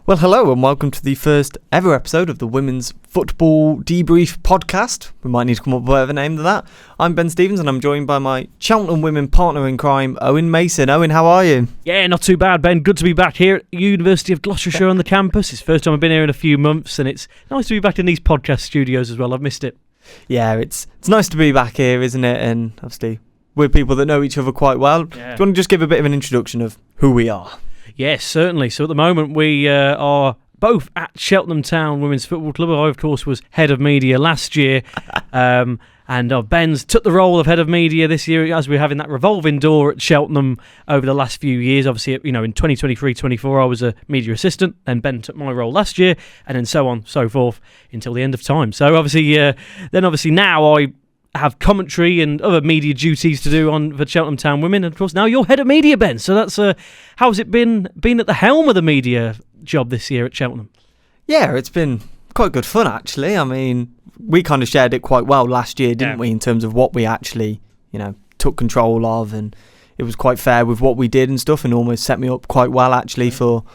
Well, hello and welcome to the first ever episode of the Women's Football Debrief podcast. We might need to come up with a better name than that. I'm Ben Stevens and I'm joined by my Cheltenham Women partner in crime, Owen Mason. Owen, how are you? Yeah, not too bad, Ben. Good to be back here at University of Gloucestershire on the campus. It's the first time I've been here in a few months and it's nice to be back in these podcast studios as well. I've missed it. Yeah, it's nice to be back here, isn't it? And obviously, we're people that know each other quite well. Yeah. Do you want to just give a bit of an introduction of who we are? Yes, certainly. So at the moment we are both at Cheltenham Town Women's Football Club. I, of course, was head of media last year. And Ben's took the role of head of media this year as we're having that revolving door at Cheltenham over the last few years. Obviously, in 2023-24, I was a media assistant. Then Ben took my role last year and then so on, so forth until the end of time. So obviously now I have commentary and other media duties to do for Cheltenham Town Women, and of course now you're head of media, Ben. So that's how's it been at the helm of the media job this year at Cheltenham? Yeah, it's been quite good fun actually. I mean, we kind of shared it quite well last year, didn't we, in terms of what we actually took control of, and it was quite fair with what we did and stuff, and almost set me up quite well actually for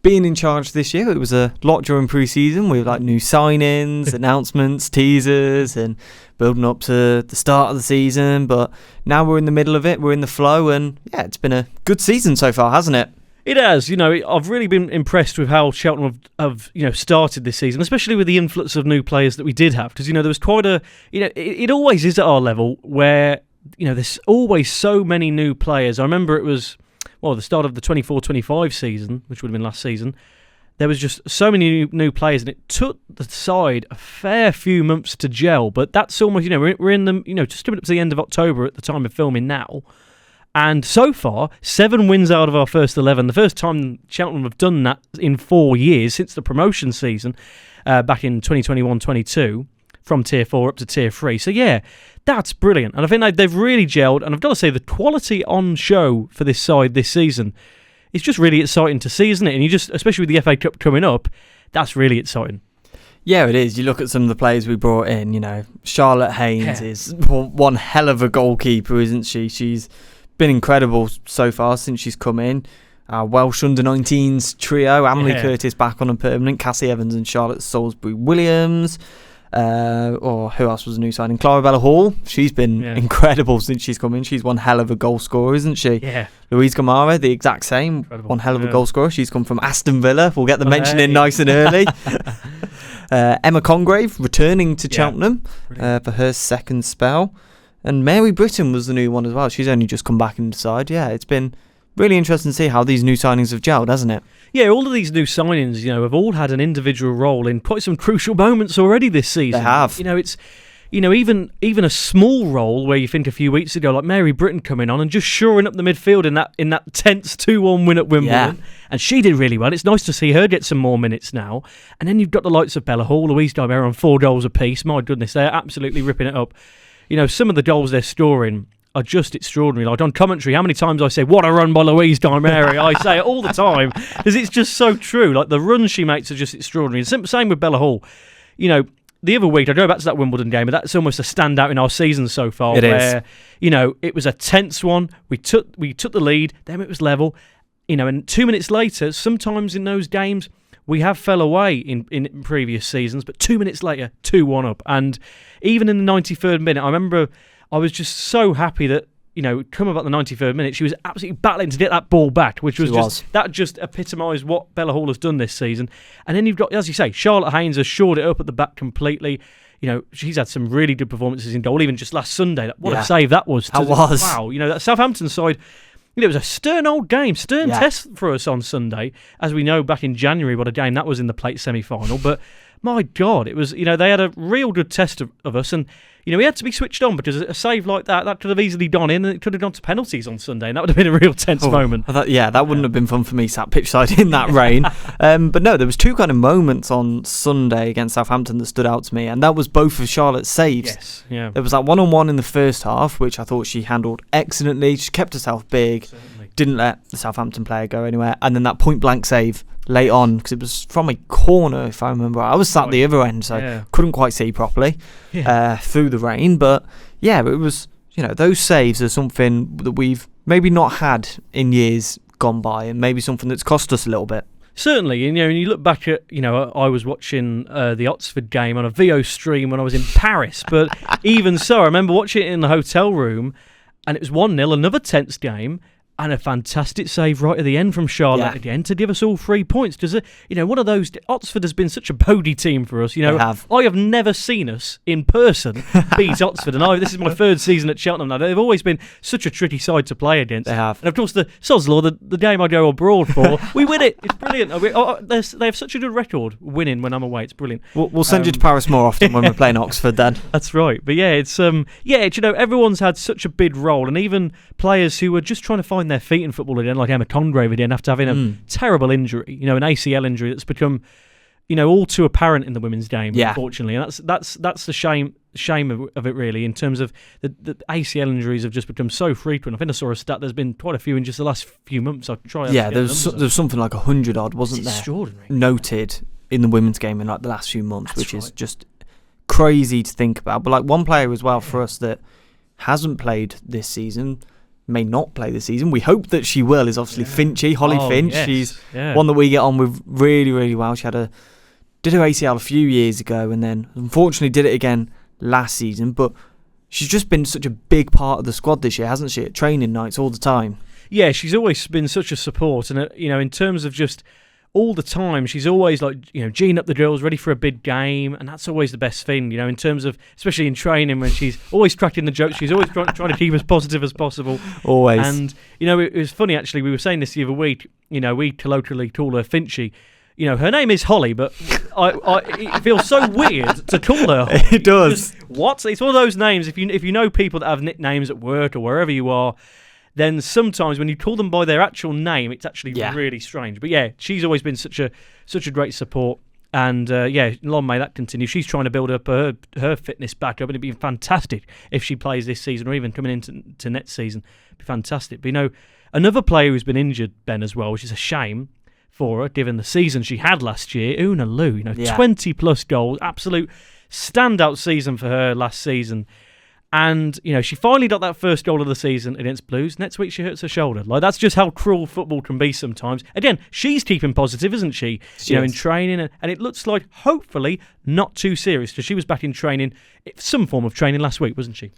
being in charge this year. It was a lot during pre-season with like new signings, announcements, teasers, and building up to the start of the season. But now we're in the middle of it, we're in the flow, and yeah, it's been a good season so far, hasn't it? It has. I've really been impressed with how Cheltenham have started this season, especially with the influx of new players that we did have. Because, there was quite a, it always is at our level where, there's always so many new players. I remember it was, the start of the 24-25 season, which would have been last season, there was just so many new players, and it took the side a fair few months to gel. But that's almost, we're in the, just coming up to the end of October at the time of filming now. And so far, 7 wins out of our first 11. The first time Cheltenham have done that in 4 years since the promotion season back in 2021-22 from Tier 4 up to Tier 3. So yeah, that's brilliant. And I think they've really gelled. And I've got to say, the quality on show for this side this season is just really exciting to see, isn't it? And especially with the FA Cup coming up, that's really exciting. Yeah, it is. You look at some of the players we brought in, Charlotte Haynes is one hell of a goalkeeper, isn't she? She's been incredible so far since she's come in. Welsh under-19s trio, Emily Curtis back on a permanent, Cassie Evans and Charlotte Salisbury-Williams. Or who else was a new signing? Clarabella Hall. She's been incredible since she's come in. She's one hell of a goal scorer, isn't she? Yeah. Louise Gamara, the exact same. Incredible. One hell of a goal scorer. She's come from Aston Villa. We'll get the mention in nice and early. Emma Congrave returning to Cheltenham for her second spell. And Mary Britton was the new one as well. She's only just come back inside. Yeah, it's been really interesting to see how these new signings have gelled, hasn't it? Yeah, all of these new signings, have all had an individual role in quite some crucial moments already this season. They have. It's even a small role where you think a few weeks ago, like Mary Britton coming on and just shoring up the midfield in that tense 2-1 win at Wimbledon. Yeah. And she did really well. It's nice to see her get some more minutes now. And then you've got the likes of Bella Hall, Louise Dimera on 4 goals apiece. My goodness, they're absolutely ripping it up. Some of the goals they're scoring are just extraordinary. Like on commentary, how many times I say, what a run by Louise Dimera? I say it all the time because it's just so true. Like the runs she makes are just extraordinary. Same with Bella Hall. The other week, I go back to that Wimbledon game, but that's almost a standout in our season so far. It is. It was a tense one. We took the lead, then it was level. And 2 minutes later, sometimes in those games, we have fell away in previous seasons, but 2 minutes later, 2-1 up. And even in the 93rd minute, I remember I was just so happy that, come about the 93rd minute, she was absolutely battling to get that ball back, which that just epitomised what Bella Hall has done this season. And then you've got, as you say, Charlotte Haynes has shored it up at the back completely. She's had some really good performances in goal, even just last Sunday. What a save that was. Wow. That Southampton side, it was a stern old game, test for us on Sunday, as we know back in January what a game that was in the plate semi-final. But my God, it was, they had a real good test of us, and we had to be switched on because a save like that could have easily gone in, and it could have gone to penalties on Sunday, and that would have been a real tense moment. That wouldn't have been fun for me sat pitchside in that rain. But no, there was 2 kind of moments on Sunday against Southampton that stood out to me, and that was both of Charlotte's saves. Yes, yeah. There was that one-on-one in the first half, which I thought she handled excellently. She kept herself big, didn't let the Southampton player go anywhere, and then that point-blank save late on, because it was from a corner, if I remember. I was sat the other end, so couldn't quite see properly through the rain. But yeah, it was, those saves are something that we've maybe not had in years gone by, and maybe something that's cost us a little bit. Certainly, and you look back at, I was watching the Oxford game on a VO stream when I was in Paris, but even so, I remember watching it in the hotel room, and it was 1-0, another tense game, and a fantastic save right at the end from Charlotte again to give us all 3 points. Does it? One of those. Oxford has been such a Bodie team for us. I have never seen us in person beat Oxford, and this is my third season at Cheltenham now. They've always been such a tricky side to play against. They have, and of course the Soslaw, the game I go abroad for, we win it. It's brilliant. They have such a good record winning when I'm away. It's brilliant. We'll send you to Paris more often when we're playing Oxford. Then that's right. But it's everyone's had such a big role, and even players who were just trying to find their feet in football again, like Emma Congrave again, after having a terrible injury, an ACL injury that's become, all too apparent in the women's game, unfortunately. And that's the shame of it, really, in terms of the ACL injuries have just become so frequent. I think I saw a stat, there's been quite a few in just the last few months. I can try. There's something like 100 odd, wasn't there? Extraordinary. Noted in the women's game in like the last few months, which is just crazy to think about. But like one player as well for us that hasn't played this season, may not play this season. We hope that she will. Is obviously Holly Finch. Yes. She's one that we get on with really, really well. She did her ACL a few years ago, and then unfortunately did it again last season. But she's just been such a big part of the squad this year, hasn't she? At training nights all the time. Yeah, she's always been such a support, and in terms of just all the time, she's always like, geeing up the girls, ready for a big game, and that's always the best thing, in terms of, especially in training, when she's always cracking the jokes, she's always trying to keep as positive as possible. Always. And, it was funny, actually, we were saying this the other week, we colloquially call her Finchy. Her name is Holly, but it feels so weird to call her Holly. It does. What? It's one of those names, if you know people that have nicknames at work or wherever you are, then sometimes when you call them by their actual name, it's actually really strange. But she's always been such a great support. And long may that continue. She's trying to build up her fitness back up, and it'd be fantastic if she plays this season or even coming into next season. It'd be fantastic. But another player who's been injured, Ben, as well, which is a shame for her, given the season she had last year, Una Liu, 20 plus goals, absolute standout season for her last season. And, she finally got that first goal of the season against Blues. Next week, she hurts her shoulder. That's just how cruel football can be sometimes. Again, she's keeping positive, isn't she? In training. And it looks like, hopefully, not too serious, because she was back in training, some form of training last week, wasn't she?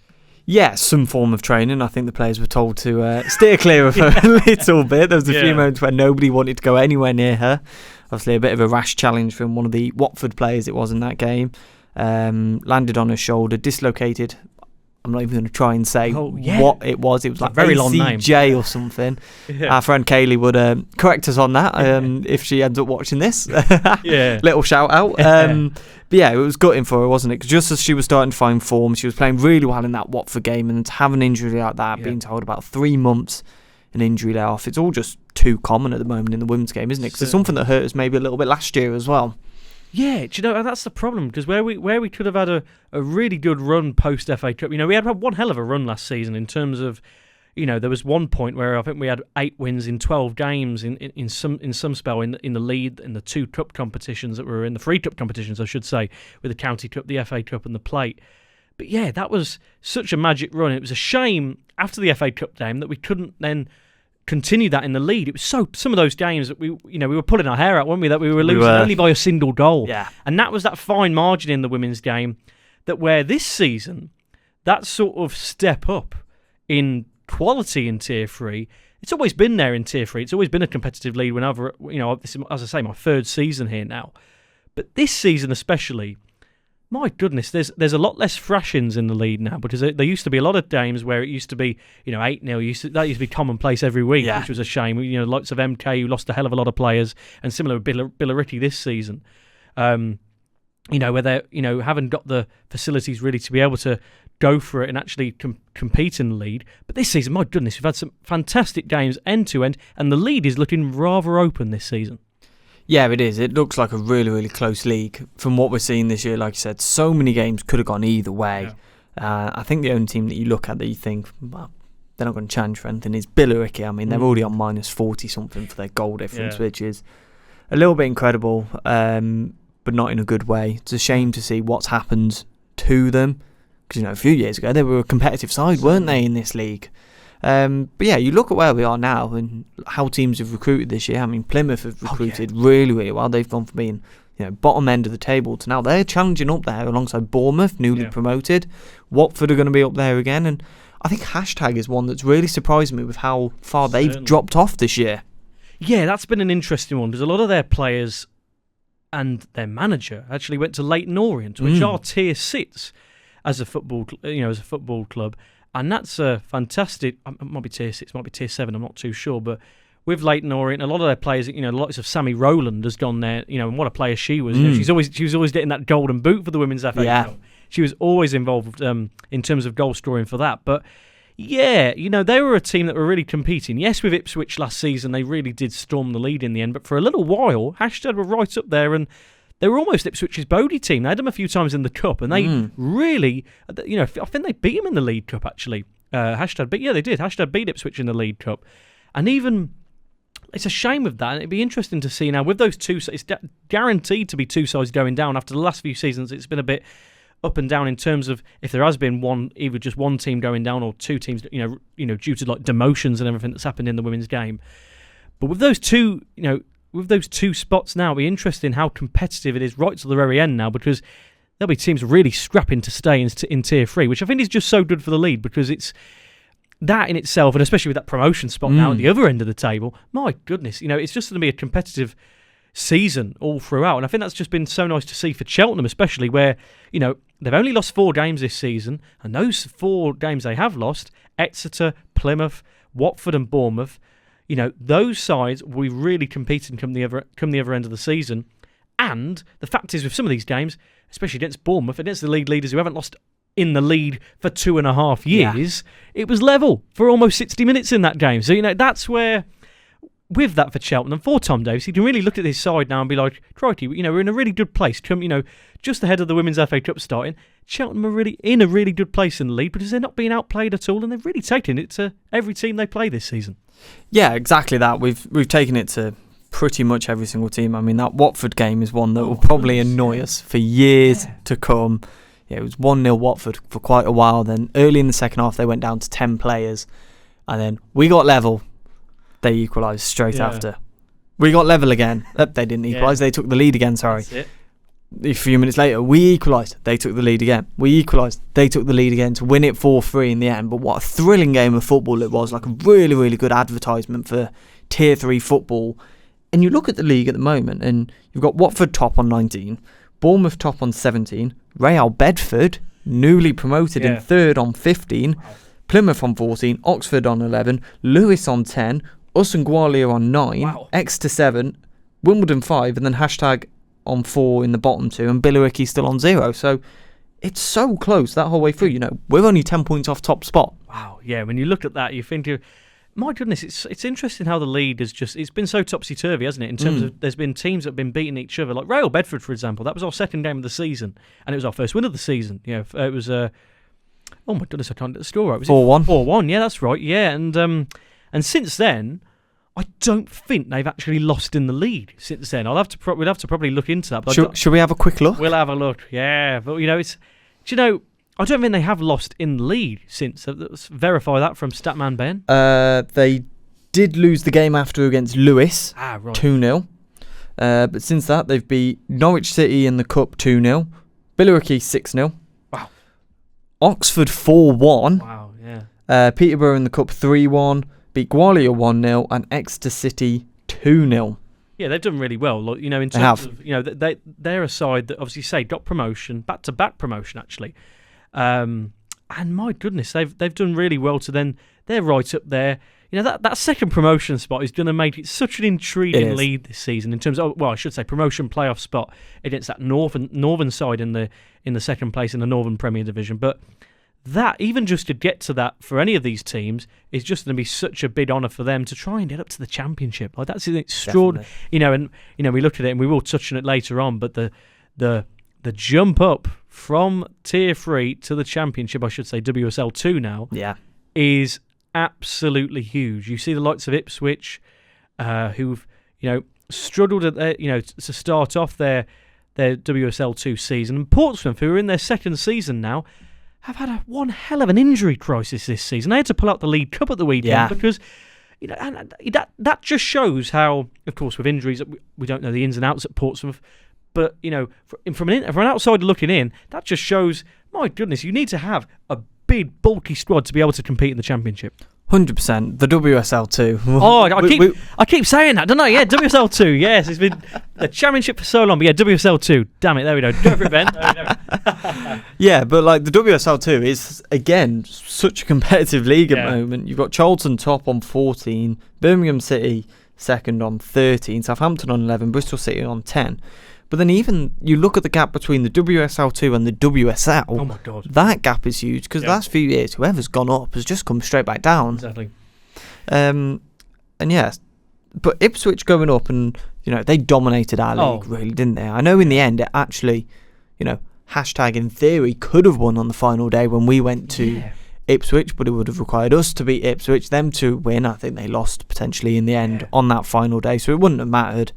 Yeah, some form of training. I think the players were told to steer clear of her a little bit. There was a few moments where nobody wanted to go anywhere near her. Obviously, a bit of a rash challenge from one of the Watford players it was in that game. Landed on her shoulder, dislocated. I'm not even going to try and say what it was. It was like very long name or something. Our friend Kaylee would correct us on that if she ends up watching this. Little shout out. But it was gutting for her, wasn't it? 'Cause just as she was starting to find form, she was playing really well in that Watford game, and to have an injury like that, being told about 3 months an injury layoff, it's all just too common at the moment in the women's game, isn't it? Because it's something that hurt us maybe a little bit last year as well. Yeah, that's the problem, because where we could have had a really good run post FA Cup, we had one hell of a run last season in terms of, there was one point where I think we had 8 wins in 12 games in some spell in the lead, in the 2 cup competitions that were in the 3 cup competitions, I should say, with the County Cup, the FA Cup, and the Plate. But that was such a magic run. It was a shame after the FA Cup game that we couldn't then continue that in the lead. It was some of those games that we were pulling our hair out, weren't we? That we were losing only by a single goal. Yeah. And that was that fine margin in the women's game that where this season, that sort of step up in quality in Tier 3, it's always been there in Tier 3. It's always been a competitive lead whenever, this is, as I say, my 3rd season here now. But this season especially, my goodness, there's a lot less thrashings in the lead now, because there used to be a lot of games where it used to be 8-0. That used to be commonplace every week, which was a shame. Lots of MK who lost a hell of a lot of players, and similar with Billericay this season. Where they haven't got the facilities really to be able to go for it and actually compete in the lead. But this season, my goodness, we've had some fantastic games end to end, and the lead is looking rather open this season. Yeah, it is. It looks like a really, really close league from what we're seeing this year. Like you said, so many games could have gone either way. Yeah. I think the only team that you look at that you think, well, they're not going to challenge for anything is Billericay. I mean, they're already on minus 40 something for their goal difference, which is a little bit incredible, but not in a good way. It's a shame to see what's happened to them, because a few years ago they were a competitive side, weren't they, in this league? But yeah, you look at where we are now and how teams have recruited this year. I mean, Plymouth have recruited really, really well. They've gone from being bottom end of the table to now they're challenging up there alongside Bournemouth, newly promoted. Watford are going to be up there again, and I think hashtag is one that's really surprised me with how far they've dropped off this year. Yeah, that's been an interesting one because a lot of their players and their manager actually went to Leyton Orient, which are tier 6 as a football, as a football club, and that's a fantastic. It might be tier 6, might be tier 7. I'm not too sure, but with Leyton Orient, a lot of their players, the likes of Sammy Rowland has gone there, and what a player she was. She was always getting that golden boot for the Women's FA Cup. She was always involved in terms of goal scoring for that. But yeah, they were a team that were really competing. Yes, with Ipswich last season, they really did storm the lead in the end. But for a little while, Hashtag were right up there, and they were almost Ipswich's Bodie team. They had them a few times in the cup, and they really, I think they beat them in the League Cup actually. They did. Hashtag beat Ipswich in the League Cup, and even. It's a shame of that, and it'd be interesting to see now with those two. It's guaranteed to be two sides going down after the last few seasons. It's been a bit up and down in terms of if there has been either just one team going down or two teams, due to like demotions and everything that's happened in the women's game. But with those two, with those two spots now, it'll be interesting how competitive it is right to the very end now, because there'll be teams really scrapping to stay in tier 3, which I think is just so good for the league, because it's. That in itself, and especially with that promotion spot now at the other end of the table, my goodness, it's just going to be a competitive season all throughout. And I think that's just been so nice to see for Cheltenham, especially where, they've only lost 4 games this season, and those 4 games they have lost, Exeter, Plymouth, Watford and Bournemouth, those sides will be really competing come the other end of the season. And the fact is, with some of these games, especially against Bournemouth, against the league leaders who haven't lost in the lead for 2.5 years, it was level for almost 60 minutes in that game. So, that's where, with that for Cheltenham, for Tom Davies, he can really look at his side now and be like, crikey, we're in a really good place. Just ahead of the Women's FA Cup starting, Cheltenham are really in a really good place in the league because they're not being outplayed at all, and they've really taken it to every team they play this season. Yeah, exactly that. We've taken it to pretty much every single team. I mean, that Watford game is one that will probably annoy us for years to come. Yeah, it was 1-0 Watford for quite a while. Then early in the second half, they went down to 10 players. And then we got level. They equalised straight after. We got level again. They didn't equalise. They took the lead again, sorry. That's it. A few minutes later, we equalised. They took the lead again. We equalised. They took the lead again to win it 4-3 in the end. But what a thrilling game of football it was. Like a really, really good advertisement for Tier 3 football. And you look at the league at the moment, and you've got Watford top on 19, Bournemouth top on 17, Real Bedford, newly promoted in 3rd on 15, Plymouth on 14, Oxford on 11, Lewis on 10, us and Gwalior on 9, Exeter 7, Wimbledon 5, and then hashtag on 4 in the bottom 2, and Billericay still on 0. So it's so close that whole way through. We're only 10 points off top spot. Wow, yeah, when you look at that, you think, my goodness, it's interesting how the lead it's been so topsy-turvy, hasn't it, in terms of there's been teams that have been beating each other, like Real Bedford, for example. That was our second game of the season, and it was our first win of the season. It was, oh my goodness, I can't get the score right. 4-1. 4-1, yeah, that's right, yeah, and since then, I don't think they've actually lost in the lead since then. We'll have to probably look into that. But should we have a quick look? We'll have a look, yeah, but I don't think they have lost in the lead since. Let's verify that from Statman Ben. They did lose the game after against Lewis, right. 2-0. But since that, they've beat Norwich City in the Cup 2-0, Billericay 6-0. Wow. Oxford 4-1. Wow, yeah. Peterborough in the Cup 3-1, beat Gwalior 1-0, and Exeter City 2-0. Yeah, they've done really well. Like, in terms of, they're a side that obviously got promotion, back-to-back promotion actually. And my goodness, they've done really well to then they're right up there. That second promotion spot is going to make it such an intriguing lead this season in terms of, I should say promotion playoff spot against that northern side in the second place in the Northern Premier Division. But that, even just to get to that for any of these teams, is just going to be such a big honour for them to try and get up to the Championship. Like, that's an extraordinary, we looked at it and we will touch on it later on, but the jump up from Tier 3 to the Championship, I should say WSL 2 now, is absolutely huge. You see the likes of Ipswich, who've struggled at to start off their WSL 2 season, and Portsmouth, who are in their second season now, have had one hell of an injury crisis this season. They had to pull out the League Cup at the weekend because, and that just shows how, of course, with injuries, we don't know the ins and outs at Portsmouth, but, from an outsider looking in, that just shows, my goodness, you need to have a big, bulky squad to be able to compete in the Championship. 100%. The WSL2. Oh, I keep saying that, don't I? Yeah, WSL2. Yes, it's been the Championship for so long, but yeah, WSL2. Damn it, there we go. Go for it, Ben. Yeah, but like the WSL2 is, again, such a competitive league at the moment. You've got Cheltenham top on 14, Birmingham City second on 13, Southampton on 11, Bristol City on 10. But then even you look at the gap between the WSL2 and the WSL, oh my God, that gap is huge because the last few years, whoever's gone up has just come straight back down. Exactly. And yes, but Ipswich going up and, they dominated our league, really, didn't they? I know in the end it actually, hashtag in theory could have won on the final day when we went to Ipswich, but it would have required us to beat Ipswich, them to win. I think they lost potentially in the end on that final day, so it wouldn't have mattered.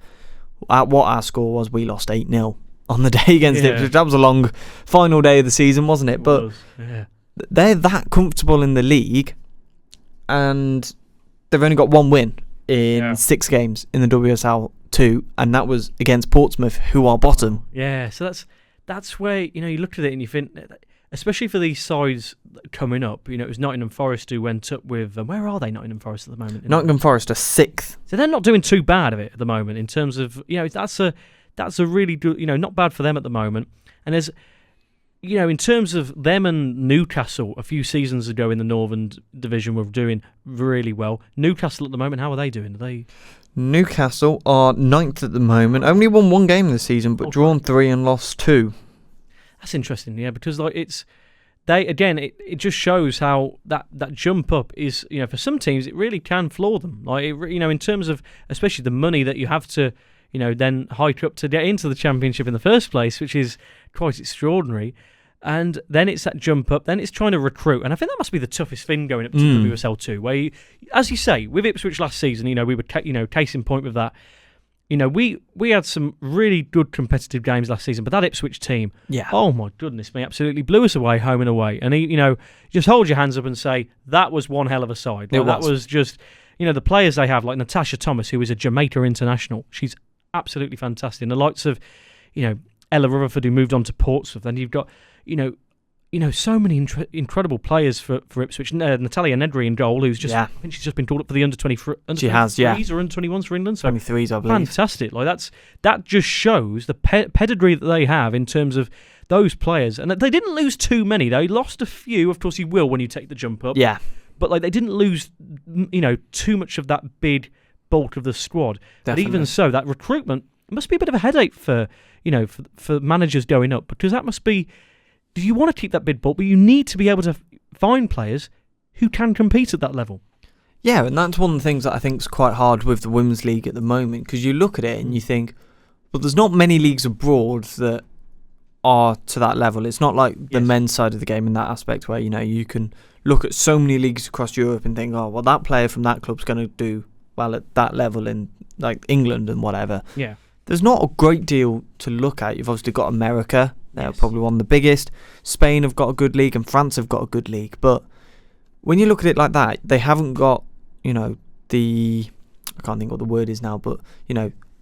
At what our score was, we lost 8-0 on the day against Ipswich. That was a long final day of the season, wasn't it? But they're that comfortable in the league, and they've only got one win in 6 games in the WSL2, and that was against Portsmouth, who are bottom. Yeah, so that's where you look at it and you think, especially for these sides coming up, it was Nottingham Forest who went up with... where are they, Nottingham Forest, at the moment? Nottingham Forest are 6th. So they're not doing too bad of it at the moment in terms of... that's a really good... not bad for them at the moment. And there's... in terms of them and Newcastle, a few seasons ago in the Northern Division were doing really well. Newcastle at the moment, how are they doing? Newcastle are 9th at the moment. Only won 1 game this season, but drawn 3 and lost 2. That's interesting, because it's it just shows how that jump up is, for some teams it really can floor them. In terms of especially the money that you have to, then hike up to get into the Championship in the first place, which is quite extraordinary. And then it's that jump up, then it's trying to recruit. And I think that must be the toughest thing going up to WSL2, where, as you say, with Ipswich last season, we were, case in point with that. We had some really good competitive games last season, but that Ipswich team, oh my goodness me, absolutely blew us away, home and away. And, just hold your hands up and say, that was one hell of a side. That was just, the players they have, like Natasha Thomas, who is a Jamaica international. She's absolutely fantastic. And the likes of, Ella Rutherford, who moved on to Portsmouth. Then you've got, so many incredible players for Ipswich. Natalia Nedry in goal, who's just, I think she's just been called up for the under-23s she has, or under-21s for England. So 23s, I believe. Fantastic. That just shows the pedigree that they have in terms of those players. And they didn't lose too many. They lost a few. Of course, you will when you take the jump up. Yeah. But they didn't lose, too much of that big bulk of the squad. Definitely. But even so, that recruitment must be a bit of a headache for managers going up, because that must be... You want to keep that bid bulk, but you need to be able to find players who can compete at that level. Yeah, and that's one of the things that I think is quite hard with the Women's League at the moment, because you look at it and you think, well, there's not many leagues abroad that are to that level. It's not like the men's side of the game in that aspect where, you can look at so many leagues across Europe and think, oh, well, that player from that club's going to do well at that level in like England and whatever. Yeah. There's not a great deal to look at. You've obviously got America. They're probably one of the biggest. Spain have got a good league and France have got a good league. But when you look at it like that, they haven't got, I can't think what the word is now, but,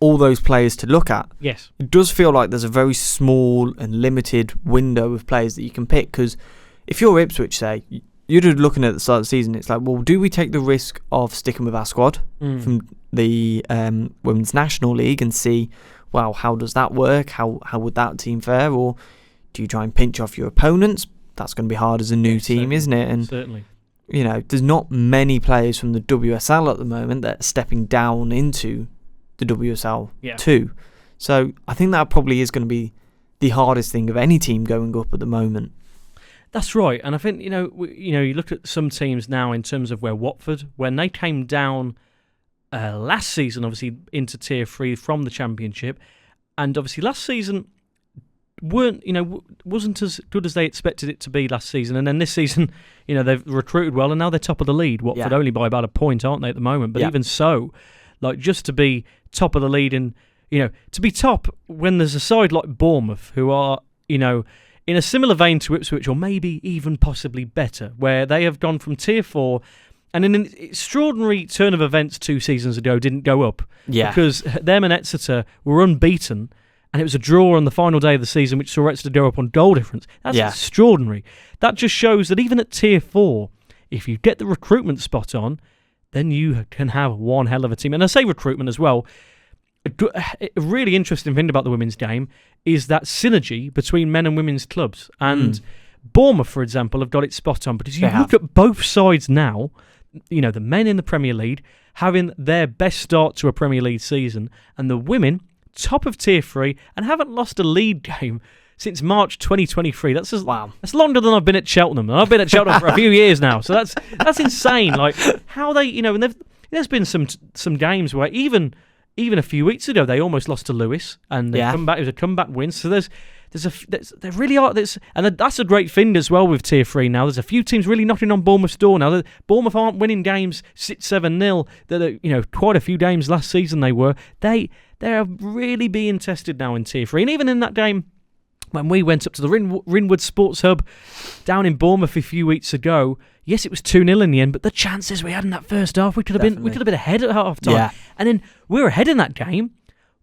all those players to look at. Yes. It does feel like there's a very small and limited window of players that you can pick, because if you're Ipswich, say, you're just looking at the start of the season, it's like, well, do we take the risk of sticking with our squad from the Women's National League and see, well, how does that work? How would that team fare? Or do you try and pinch off your opponents? That's going to be hard as a new team, isn't it? And certainly. There's not many players from the WSL at the moment that are stepping down into the WSL too. So I think that probably is going to be the hardest thing of any team going up at the moment. That's right, and I think you look at some teams now in terms of where Watford, when they came down last season, obviously into Tier 3 from the Championship, and obviously last season wasn't as good as they expected it to be last season, and then this season, they've recruited well, and now they're top of the lead. Watford only by about a point, aren't they, at the moment? But even so, just to be top of the lead, and to be top when there's a side like Bournemouth who are in a similar vein to Ipswich, or maybe even possibly better, where they have gone from Tier 4, and in an extraordinary turn of events 2 seasons ago, didn't go up. Yeah. Because them and Exeter were unbeaten, and it was a draw on the final day of the season, which saw Exeter go up on goal difference. That's extraordinary. That just shows that even at Tier 4, if you get the recruitment spot on, then you can have one hell of a team. And I say recruitment as well. A really interesting thing about the women's game is that synergy between men and women's clubs. And Bournemouth, for example, have got it spot on. Because you look at both sides now, the men in the Premier League having their best start to a Premier League season, and the women top of Tier 3 and haven't lost a league game since March 2023. That's longer than I've been at Cheltenham. And I've been at Cheltenham for a few years now. So that's insane. Like how they, and there's been some games where even a few weeks ago they almost lost to Lewis, and they come back. It was a comeback win. So there really are this, and that's a great thing as well with Tier 3 now. There's a few teams really knocking on Bournemouth's door now. Bournemouth aren't winning games 6-7-0. That quite a few games last season they were. They are really being tested now in Tier 3, and even in that game when we went up to the Rinwood Sports Hub down in Bournemouth a few weeks ago, yes, it was 2-0 in the end, but the chances we had in that first half, we could have been ahead at half time. Yeah. And then we were ahead in that game.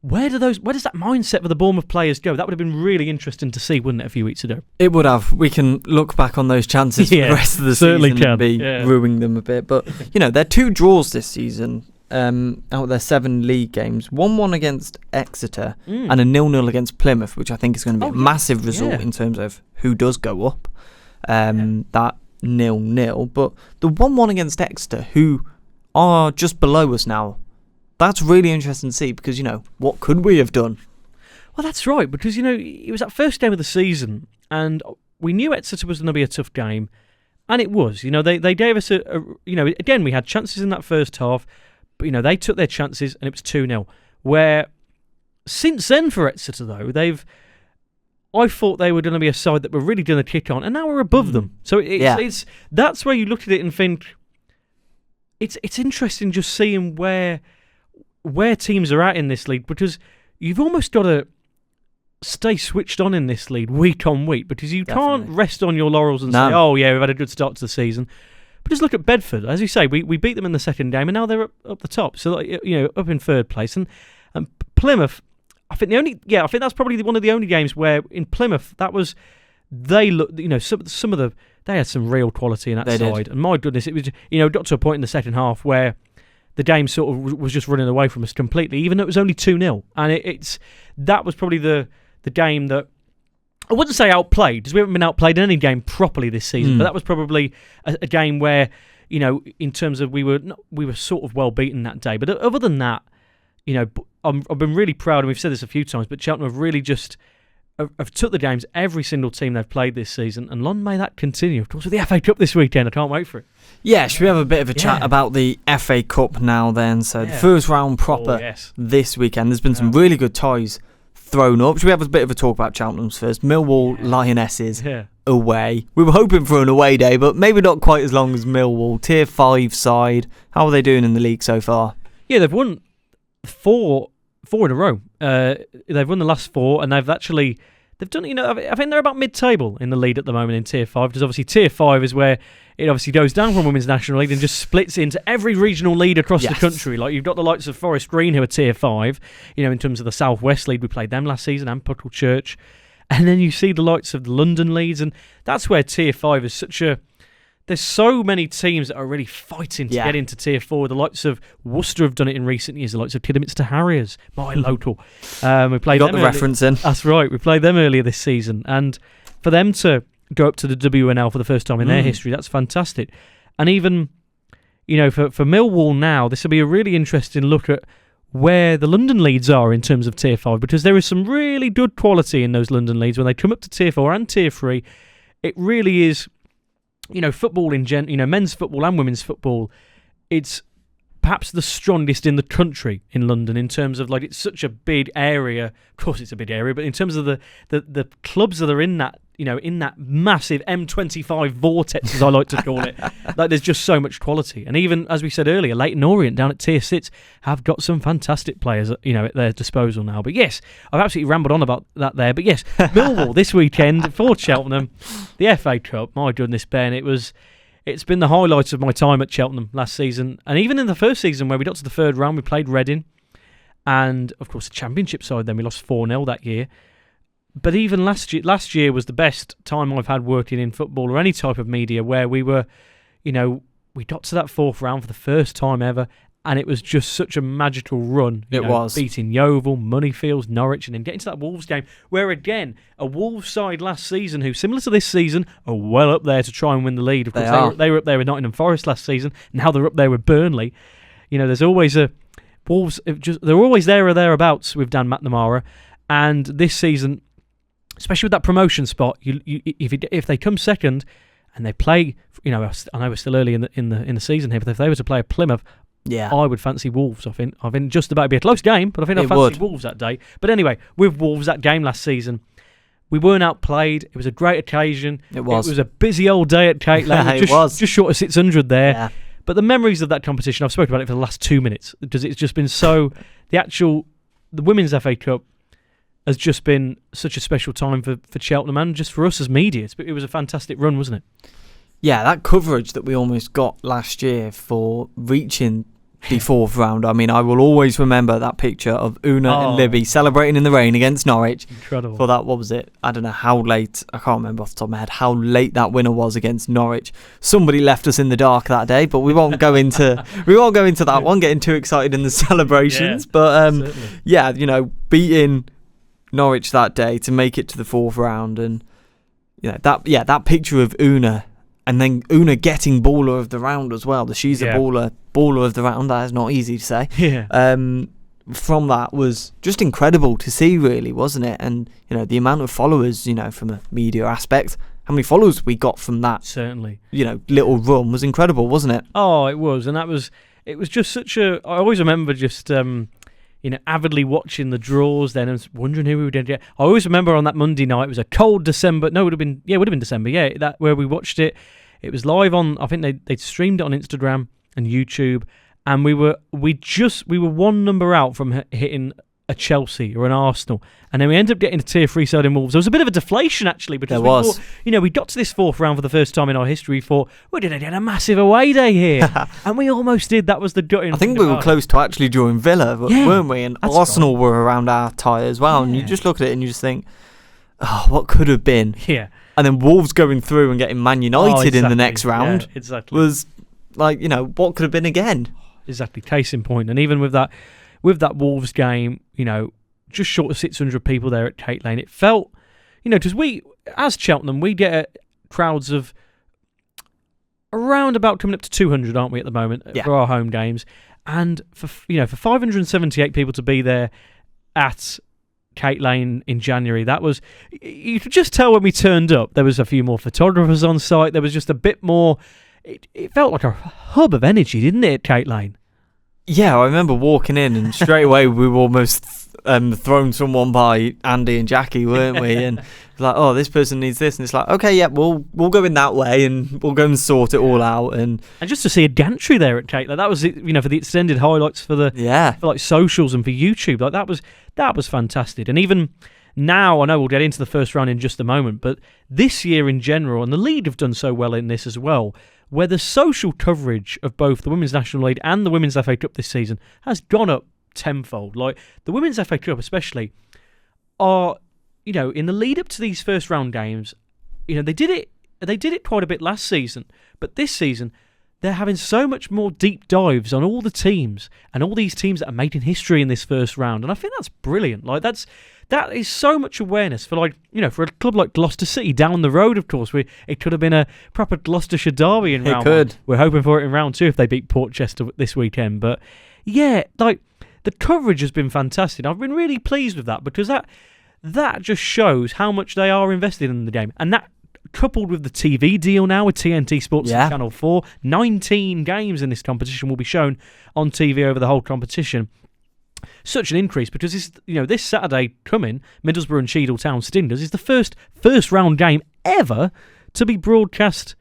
Where does that mindset for the Bournemouth players go? That would have been really interesting to see, wouldn't it, a few weeks ago? It would have. We can look back on those chances for the rest of the season and be ruining them a bit. But, they're 2 draws this season out of their 7 league games. 1-1 against Exeter and a 0-0 against Plymouth, which I think is going to be a massive result in terms of who does go up. That 0-0. But the 1-1 against Exeter, who are just below us now, that's really interesting to see because, what could we have done? Well, that's right, because, it was that first game of the season and we knew Exeter was going to be a tough game, and it was. They gave us again, we had chances in that first half, but, they took their chances and it was 2-0. Where since then for Exeter, though, I thought they were going to be a side that were really going to kick on, and now we're above them. So it's that's where you look at it and think it's interesting just seeing where teams are at in this league, because you've almost got to stay switched on in this league week on week, because you can't rest on your laurels and say, oh yeah, we've had a good start to the season. But just look at Bedford. As you say, we beat them in the second game, and now they're up the top. So up in third place. And Plymouth, I think that's probably one of the only games where in Plymouth they had some real quality in that side. And my goodness, it was got to a point in the second half where the game sort of was just running away from us completely, even though it was only 2-0. And that was probably the game that I wouldn't say outplayed, because we haven't been outplayed in any game properly this season. But that was probably a game where, in terms of we were sort of well beaten that day. But other than that, I've been really proud, and we've said this a few times, but Cheltenham have really just have took the games, every single team they've played this season, and long may that continue. Of course, with the FA Cup this weekend, I can't wait for it. Yeah, should we have a bit of a chat about the FA Cup now then? So the first round proper this weekend. There's been some really good ties thrown up. Should we have a bit of a talk about Cheltenham's first? Millwall Lionesses away. We were hoping for an away day, but maybe not quite as long as Millwall. Tier 5 side. How are they doing in the league so far? Yeah, they've won four in a row. They've won the last 4, and they've done. I think they're about mid-table in the lead at the moment in Tier 5, because obviously Tier 5 is where it obviously goes down from Women's National League and just splits into every regional league across the country. Like you've got the likes of Forest Green, who are Tier 5. In terms of the South West League, we played them last season, and Puckle Church, and then you see the likes of the London leagues, and that's where Tier 5 is such a. There's so many teams that are really fighting to get into Tier 4. The likes of Worcester have done it in recent years. The likes of Kidderminster Harriers, my local. We played. Got the reference in. That's right. We played them earlier this season, and for them to go up to the WNL for the first time in their history, that's fantastic. And even, for Millwall now, this will be a really interesting look at where the London leads are in terms of Tier 5, because there is some really good quality in those London leads when they come up to Tier 4 and Tier 3. It really is. Football in men's football and women's football, it's perhaps the strongest in the country in London in terms of, like, it's such a big area. Of course, it's a big area, but in terms of the clubs that are in that, you know, in that massive M25 vortex, as I like to call it, like, there's just so much quality. And even, as we said earlier, Leyton Orient down at Tier 6 have got some fantastic players, you know, at their disposal now. But yes, I've absolutely rambled on about that there. But yes, Millwall this weekend for Cheltenham, the FA Cup. My goodness, Ben, it's been the highlight of my time at Cheltenham last season. And even in the first season where we got to the third round, we played Reading. And, of course, the Championship side, then we lost 4-0 that year. But even last year was the best time I've had working in football or any type of media, where we were, you know, we got to that fourth round for the first time ever, and it was just such a magical run. It was. Beating Yeovil, Moneyfields, Norwich, and then getting to that Wolves game, where, again, a Wolves side last season, who, similar to this season, are well up there to try and win the league. Of course, they were up there with Nottingham Forest last season. Now they're up there with Burnley. You know, there's always Wolves, they're always there or thereabouts with Dan McNamara. And this season, especially with that promotion spot, if they come second and they play, you know, I know we're still early in the season here, but if they were to play a Plymouth, I would fancy Wolves. I think just about to be a close game, but I think I fancy Wolves that day. But anyway, with Wolves, that game last season, we weren't outplayed. It was a great occasion. It was a busy old day at Kate Lane. Just short of 600 there. Yeah. But the memories of that competition, I've spoken about it for the last 2 minutes, because it's just been so. The Women's FA Cup has just been such a special time for Cheltenham and just for us as media. It was a fantastic run, wasn't it? Yeah, that coverage that we almost got last year for reaching the fourth round. I mean, I will always remember that picture of Una and Libby celebrating in the rain against Norwich. Incredible. For that, what was it? I don't know how late. I can't remember off the top of my head how late that winner was against Norwich. Somebody left us in the dark that day, but we won't go into that one. Getting too excited in the celebrations, but yeah, you know, beating Norwich that day to make it to the fourth round, and you know that picture of Una, and then Una getting baller of the round as well. She's a baller of the round. That is not easy to say. Yeah. From that was just incredible to see, really, wasn't it? And you know, the amount of followers, you know, from a media aspect, how many followers we got from that, certainly, you know, little run was incredible, wasn't it? Oh, it was, and it was just such a. I always remember just. You know, avidly watching the draws then and wondering who we would get. I always remember on that Monday night, it was a cold December. No, it would have been December. Yeah, that where we watched it. It was live on. I think they'd streamed it on Instagram and YouTube, and we were one number out from hitting a Chelsea or an Arsenal, and then we ended up getting a Tier 3 side in Wolves. There was a bit of a deflation, actually, because we thought, you know, we got to this fourth round for the first time in our history. We thought, we're going to get a massive away day here, and we almost did. That was the gutting. I think we were close to actually drawing Villa, weren't we? And Arsenal were around our tie as well, and you just look at it and you just think, oh, what could have been? Yeah. And then Wolves going through and getting Man United in the next round was like, you know, what could have been again? Exactly, case in point. And even with that Wolves game, you know, just short of 600 people there at Kate Lane, it felt, you know, because we, as Cheltenham, we get crowds of around about coming up to 200, aren't we, at the moment, for our home games. And for 578 people to be there at Kate Lane in January, that was, you could just tell when we turned up, there was a few more photographers on site, there was just a bit more, it felt like a hub of energy, didn't it, at Kate Lane? Yeah, I remember walking in and straight away we were almost thrown someone by Andy and Jackie, weren't we? And like, oh, this person needs this, and it's like, okay, yeah, we'll go in that way and we'll go and sort it all out. And just to see a gantry there at Kate, like that was, you know, for the extended highlights for like socials and for YouTube, like that was fantastic. And even now, I know we'll get into the first round in just a moment, but this year in general, and the league have done so well in this as well, where the social coverage of both the Women's National League and the Women's FA Cup this season has gone up tenfold. Like, the Women's FA Cup especially are, you know, in the lead up to these first round games, you know, they did it quite a bit last season, but this season they're having so much more deep dives on all the teams and all these teams that are making history in this first round, and I think that's brilliant. Like, that is so much awareness for, like, you know, for a club like Gloucester City down the road. Of course, it could have been a proper Gloucestershire derby in round one. We're hoping for it in round two if they beat Portchester this weekend. But yeah, like, the coverage has been fantastic. I've been really pleased with that, because that just shows how much they are invested in the game, and that coupled with the TV deal now with TNT Sports Yeah. and Channel 4, 19 games in this competition will be shown on TV over the whole competition. Such an increase, because this Saturday coming, Middlesbrough and Cheadle Town Stingers is the first round game ever to be broadcast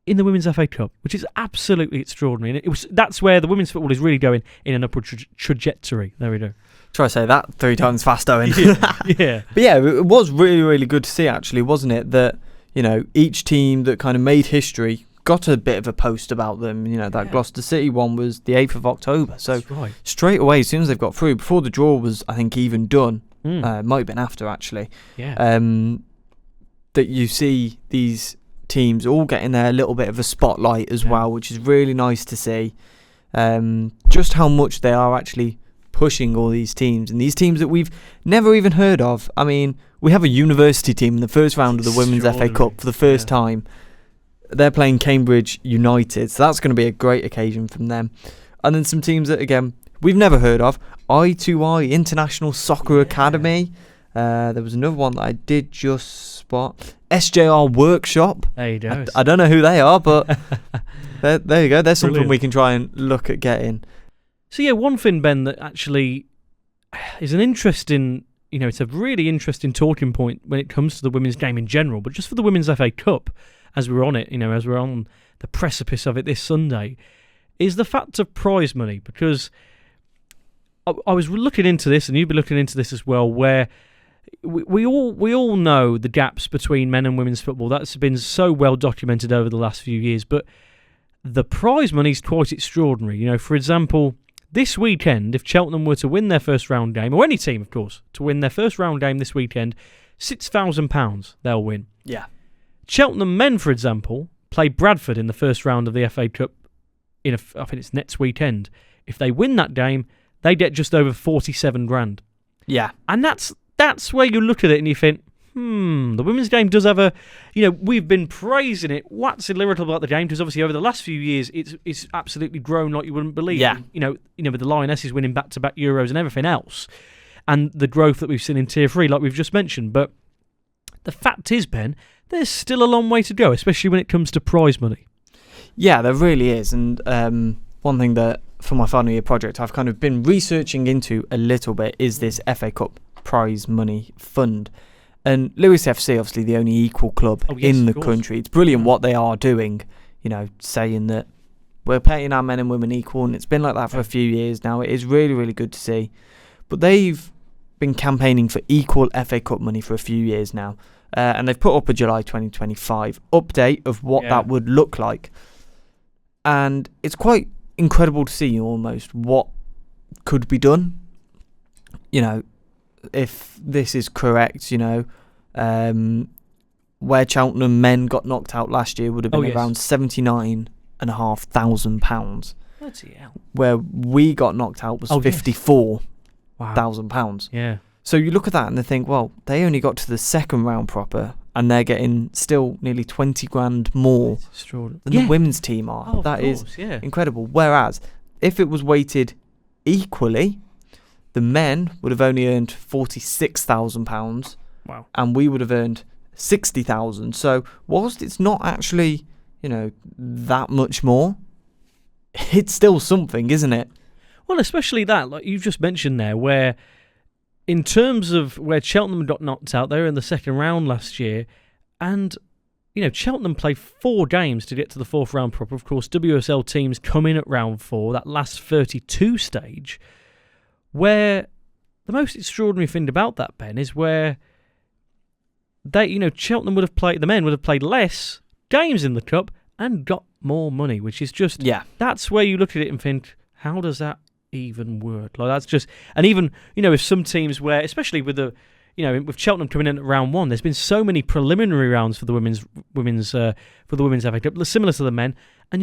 in the Women's FA Cup, which is absolutely extraordinary. And that's where the women's football is really going in an upward trajectory. There we go. Try to say that 3 times fast, Owen. Yeah. But yeah, it was really, really good to see, actually, wasn't it? That, each team that kind of made history got a bit of a post about them. That Gloucester City one was the 8th of October. So right. Straight away, as soon as they've got through, before the draw was, I think, even done, might have been after, actually, that you see these teams all getting their little bit of a spotlight as well, which is really nice to see. Just how much they are actually pushing all these teams, and these teams that we've never even heard of. I mean, we have a university team in the first round of the Women's FA Cup for the first time. They're playing Cambridge United, so that's going to be a great occasion from them. And then some teams that, again, we've never heard of. I2I, International Soccer Academy. There was another one that I did just spot. SJR Workshop. There you go. I don't know who they are, but there you go. There's something Brilliant. we can try and look at getting. So yeah, one thing, Ben, that actually is an interesting, it's a really interesting talking point when it comes to the women's game in general, but just for the Women's FA Cup, as we're on it, as we're on the precipice of it this Sunday, is the fact of prize money. Because I was looking into this, and you've been looking into this as well, where we all know the gaps between men and women's football. That's been so well documented over the last few years, but the prize money is quite extraordinary. For example, this weekend, if Cheltenham were to win their first round game, or any team, of course, to win their first round game this weekend, £6,000 they'll win. Yeah. Cheltenham men, for example, play Bradford in the first round of the FA Cup I think it's next weekend. If they win that game, they get just over 47 grand. Yeah. And that's where you look at it and you think, the women's game does have a, we've been praising it, waxing lyrical about the game, because obviously over the last few years it's absolutely grown like you wouldn't believe. Yeah. With the Lionesses winning back-to-back Euros and everything else, and the growth that we've seen in Tier 3, like we've just mentioned. But the fact is, Ben, there's still a long way to go, especially when it comes to prize money. Yeah, there really is. And one thing that, for my final year project, I've kind of been researching into a little bit is this FA Cup prize money fund. And Lewis FC, obviously the only equal club in the country. It's brilliant what they are doing, saying that we're paying our men and women equal, and it's been like that for a few years now. It is really, really good to see. But they've been campaigning for equal FA Cup money for a few years now. And they've put up a July 2025 update of what that would look like. And it's quite incredible to see almost what could be done. If this is correct, where Cheltenham men got knocked out last year would have been around £79,500. Bloody hell. Where we got knocked out was £54,000. Yeah. So you look at that and they think, well, they only got to the second round proper, and they're getting still nearly 20 grand more than the women's team are. That is incredible. Whereas, if it was weighted equally, the men would have only earned £46,000. Wow. And we would have earned £60,000. So, whilst it's not actually, that much more, it's still something, isn't it? Well, especially that, like you've just mentioned there, where in terms of where Cheltenham got knocked out, they were in the second round last year, and Cheltenham played 4 games to get to the fourth round proper. Of course, WSL teams come in at round 4, that last 32 stage, where the most extraordinary thing about that, Ben, is where Cheltenham the men would have played less games in the cup and got more money, which is just, that's where you look at it and think, how does that even work? Like, that's just, and even with some teams where, especially with the with Cheltenham coming in at round 1, there's been so many preliminary rounds for the women's FA Cup, similar to the men, and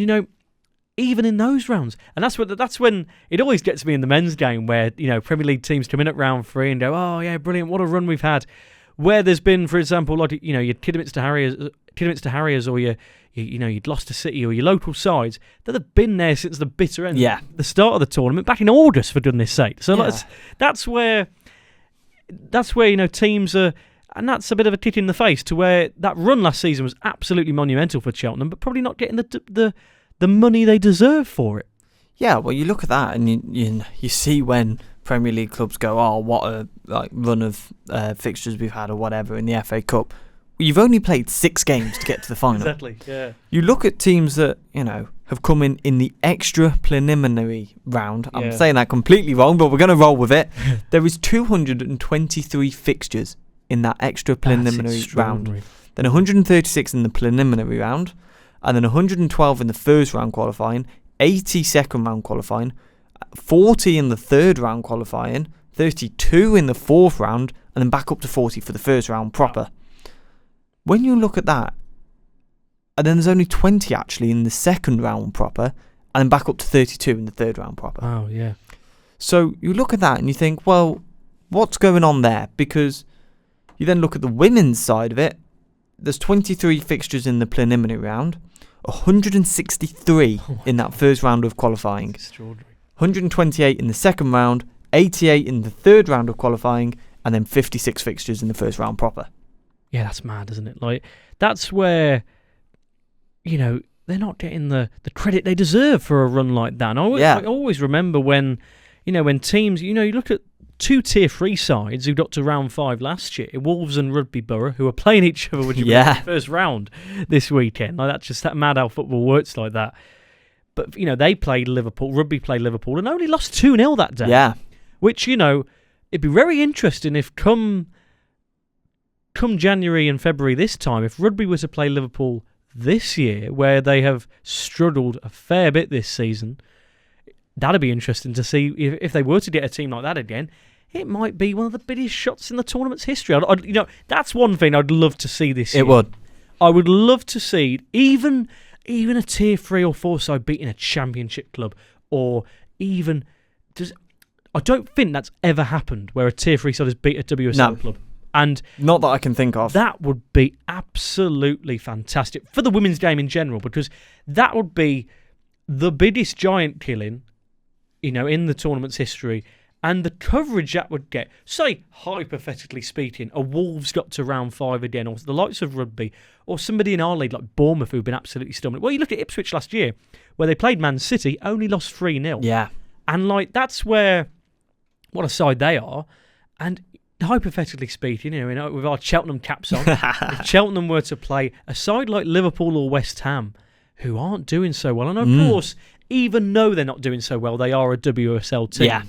even in those rounds, and that's when it always gets me in the men's game, where Premier League teams come in at round 3 and go, oh yeah, brilliant, what a run we've had. Where there's been, for example, like your Kidderminster Harriers, or you'd Gloucester City, or your local sides that have been there since the bitter end, the start of the tournament, back in August, for goodness sake. So that's where teams are And that's a bit of a kick in the face to where that run last season was absolutely monumental for Cheltenham, but probably not getting the money they deserve for it. Yeah, well, you look at that and you see when Premier League clubs go, oh, what a run of fixtures we've had or whatever in the FA Cup. You've only played 6 games to get to the final. Exactly, yeah. You look at teams that, have come in the extra preliminary round. I'm saying that completely wrong, but we're going to roll with it. There is 223 fixtures in that extra preliminary round. Then 136 in the preliminary round, and then 112 in the first round qualifying, 80 second round qualifying, 40 in the third round qualifying, 32 in the fourth round, and then back up to 40 for the first round proper. When you look at that, and then there's only 20 actually in the second round proper, and then back up to 32 in the third round proper. Oh, yeah. So you look at that and you think, well, what's going on there? Because you then look at the women's side of it. There's 23 fixtures in the preliminary round, 163 in that first round of qualifying, Extraordinary. 128 in the second round, 88 in the third round of qualifying, and then 56 fixtures in the first round proper. Yeah, that's mad, isn't it? Like, that's where, they're not getting the credit they deserve for a run like that. And I always remember when teams, you look at 2 Tier 3 sides who got to round 5 last year, Wolves and Rugby Borough, who are playing each other in the first round this weekend. Like, that's just that mad how football works like that. But, they played Liverpool, Rugby played Liverpool, and only lost 2-0 that day. Yeah. Which, it'd be very interesting if come January and February this time, if Rugby were to play Liverpool this year, where they have struggled a fair bit this season, that'd be interesting to see if they were to get a team like that again. It might be one of the biggest shots in the tournament's history. That's one thing I'd love to see this year. It would. I would love to see even a Tier 3 or 4 side beating a championship club, or even I don't think that's ever happened where a Tier 3 side has beat a WSL club. And not that I can think of. That would be absolutely fantastic for the women's game in general, because that would be the biggest giant killing, in the tournament's history, and the coverage that would get. Say, hypothetically speaking, a Wolves got to round 5 again, or the likes of Rugby, or somebody in our league like Bournemouth who've been absolutely stunning. Well, you look at Ipswich last year, where they played Man City, only lost 3-0. Yeah. And that's where, what a side they are. And hypothetically speaking, with our Cheltenham caps on, if Cheltenham were to play a side like Liverpool or West Ham, who aren't doing so well, and of course, even though they're not doing so well, they are a WSL team. Yeah.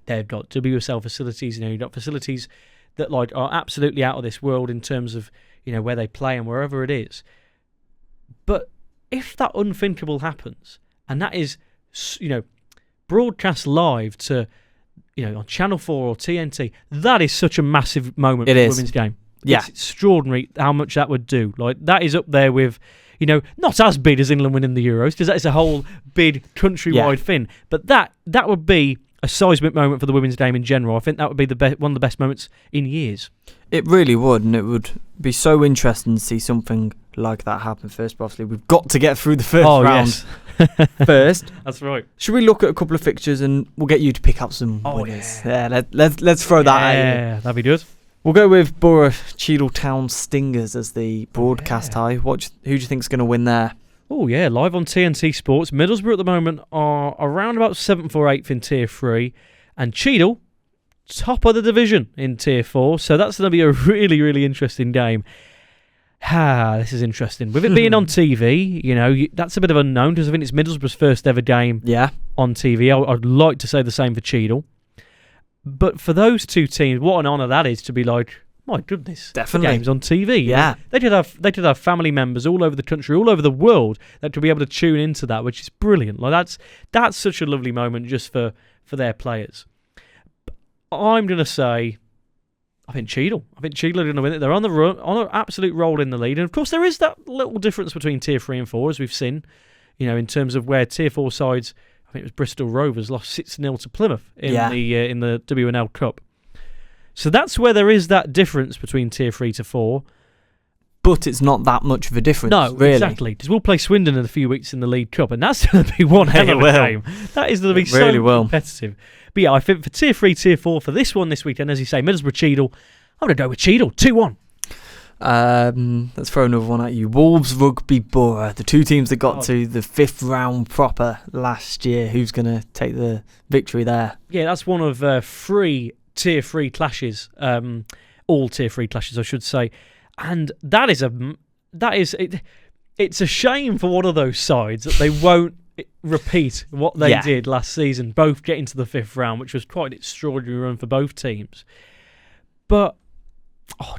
They've got WSL facilities, you've got facilities that are absolutely out of this world in terms of, where they play and wherever it is. But if that unthinkable happens, and that is, broadcast live to, on Channel 4 or TNT, that is such a massive moment for the women's game. Yeah. It's extraordinary how much that would do. That is up there with, not as big as England winning the Euros, because that is a whole big countrywide thing. But that would be a seismic moment for the women's game in general. I think that would be one of the best moments in years. It really would, and it would be so interesting to see something like that happen first. But obviously, we've got to get through the first round first. That's right. Should we look at a couple of fixtures and we'll get you to pick up some winners? Yeah, let's throw that at you. Yeah, that'd be good. We'll go with Borough Cheltenham Town Stingers as the broadcast tie. Who do you think's going to win there? Oh, yeah, live on TNT Sports. Middlesbrough at the moment are around about 7th or 8th in Tier 3. And Cheadle, top of the division in Tier 4. So that's going to be a really, really interesting game. This is interesting. With it being on TV, that's a bit of unknown, because I think it's Middlesbrough's first ever game on TV. I'd like to say the same for Cheadle. But for those two teams, what an honour that is to be like, my goodness, definitely games on TV. Yeah, they could have family members all over the country, all over the world, that could be able to tune into that, which is brilliant. That's such a lovely moment just for their players. I'm going to say, I think Cheadle are going to win it. They're on the run, on an absolute roll in the lead, and of course there is that little difference between Tier 3 and 4, as we've seen, in terms of where Tier 4 sides. I think it was Bristol Rovers lost 6-0 to Plymouth in the WNL Cup. So that's where there is that difference between Tier 3 to 4. But it's not that much of a difference, no, really. Exactly. Because we'll play Swindon in a few weeks in the League Cup, and that's going to be one hell of a game. That is going to be so competitive. But yeah, I think for Tier 3, Tier 4, for this one this weekend, as you say, Middlesbrough Cheadle, I'm going to go with Cheadle, 2-1. Let's throw another one at you. Wolves, Rugby, Borough. The two teams that got to the 5th round proper last year. Who's going to take the victory there? Yeah, that's one of 3 Tier 3 clashes. All Tier 3 clashes, I should say. And it's a shame for one of those sides that they won't repeat what they did last season, both getting to the 5th round, which was quite an extraordinary run for both teams. But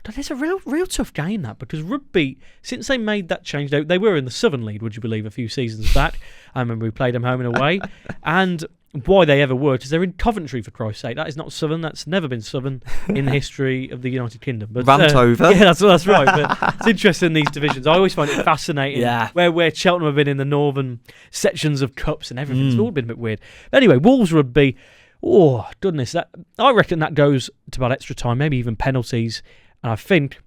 it's a real tough game, that, because Rugby, since they made that change, they were in the Southern League, would you believe, a few seasons back. I remember we played them home and away. And why they ever were, because they're in Coventry, for Christ's sake. That is not Southern. That's never been Southern in the history of the United Kingdom. But Rant over. Yeah, that's right. But it's interesting, these divisions. I always find it fascinating where Cheltenham have been in the northern sections of cups and everything. It's all been a bit weird. But anyway, Wolves Rugby. Oh, goodness. I reckon that goes to about extra time, maybe even penalties. And I think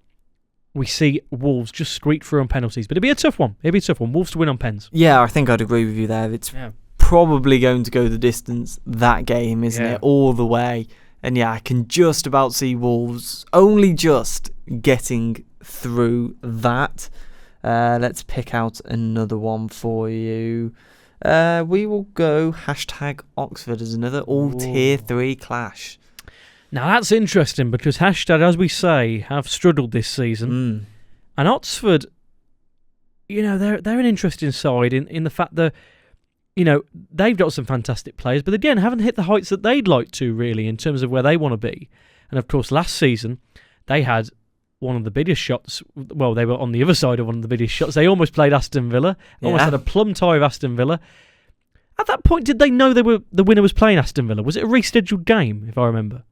we see Wolves just squeak through on penalties. But it'd be a tough one. Wolves to win on pens. Yeah, I think I'd agree with you there. It's probably going to go the distance, that game, isn't it? All the way. And I can just about see Wolves only just getting through that. Let's pick out another one for you. We will go #Oxford as another all Tier 3 clash. Now that's interesting, because #, as we say, have struggled this season. And Oxford, they're an interesting side in the fact that, they've got some fantastic players, but again, haven't hit the heights that they'd like to, really, in terms of where they want to be. And of course, last season, they had one of the biggest shots. Well, they were on the other side of one of the biggest shots. They almost played Aston Villa. Almost had a plum tie of Aston Villa. At that point, did they know the winner was playing Aston Villa? Was it a rescheduled game, if I remember?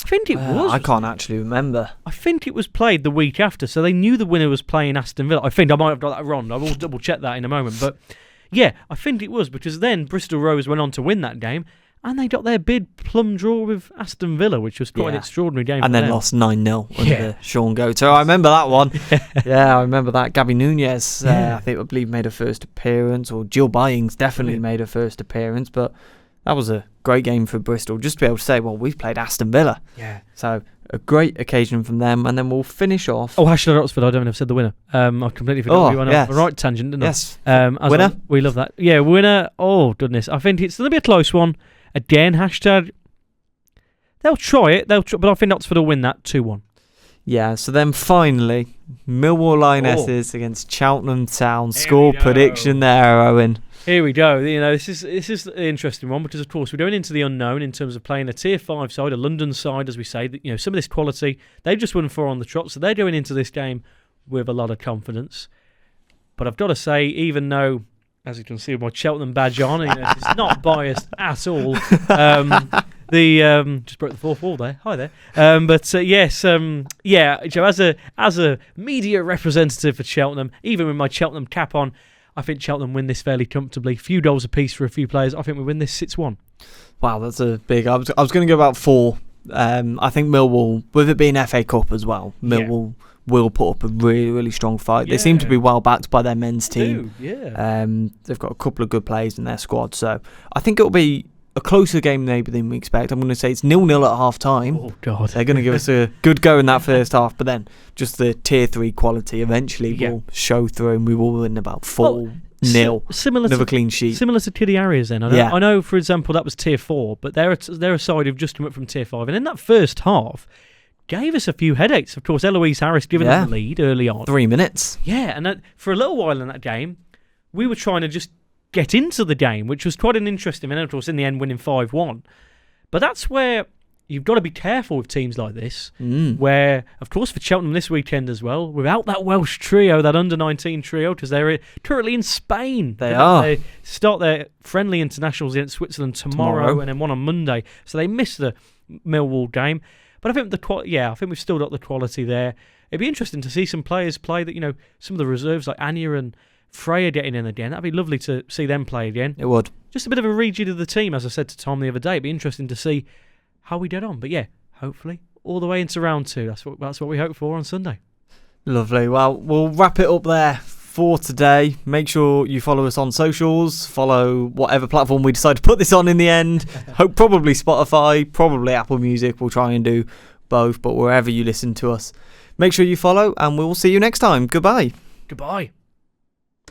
I think it was. I can't actually remember. I think it was played the week after, so they knew the winner was playing Aston Villa. I think I might have got that wrong. I will double check that in a moment. But yeah, I think it was, because then Bristol Rovers went on to win that game, and they got their bid plum draw with Aston Villa, which was quite an extraordinary game. And then lost 9-0 under Sean Goto. I remember that one. I remember that. Gabby Nunez, I believe, made her first appearance, or Jill Byings definitely made her first appearance, but that was a great game for Bristol, just to be able to say, well, we've played Aston Villa. Yeah. So a great occasion from them, and then we'll finish off. #Oxford, I don't know if I said the winner. I completely forgot you went off the right tangent, didn't I? Yes. Winner. We love that. Yeah, winner. Oh, goodness. I think it's going to be a close one. Again, #. They'll try it, but I think Oxford will win that 2-1. Yeah, so then finally, Millwall Lionesses against Cheltenham Town. Score prediction there, Owen. Here we go. This is an interesting one, because of course we're going into the unknown in terms of playing a Tier 5 side, a London side, as we say. Some of this quality, they've just won 4 on the trot, so they're going into this game with a lot of confidence. But I've got to say, even though, as you can see with my Cheltenham badge on, it's not biased at all. Just broke the fourth wall there. Hi there. As a media representative for Cheltenham, even with my Cheltenham cap on, I think Cheltenham win this fairly comfortably. Few goals apiece for a few players. I think we win this 6-1. Wow, that's a big. I was going to go about 4. I think Millwall, with it being FA Cup as well, Millwall will put up a really, really strong fight. They seem to be well backed by their men's team. They've got a couple of good players in their squad, so I think it'll be a closer game maybe than we expect. I'm going to say it's 0-0 at half time. Oh God, they're going to give us a good go in that first half, but then just the Tier 3 quality eventually will show through, and we will win about 4-0. Another clean sheet. Similar to Kiddy Arias then. I know, for example, that was Tier 4, but they're a side who've just come up from Tier 5, and in that first half gave us a few headaches. Of course, Eloise Harris giving them the lead early on. 3 minutes. Yeah, and for a little while in that game, we were trying to just get into the game, which was quite an interesting, and of course in the end winning 5-1. But that's where you've got to be careful with teams like this, where, of course, for Cheltenham this weekend as well, without that Welsh trio, that under-19 trio, because they're currently in Spain. They start their friendly internationals against Switzerland tomorrow, and then one on Monday. So they missed the Millwall game. But I think I think we've still got the quality there. It'd be interesting to see some players play that, some of the reserves like Anya and Freya getting in again. That'd be lovely to see them play again. It would. Just a bit of a rejig of the team, as I said to Tom the other day. It'd be interesting to see how we get on. But yeah, hopefully all the way into round 2. That's what we hope for on Sunday. Lovely. Well, we'll wrap it up there for today. Make sure you follow us on socials. Follow whatever platform we decide to put this on in the end. Probably Spotify, probably Apple Music. We'll try and do both, but wherever you listen to us, make sure you follow, and we'll see you next time. Goodbye. Goodbye.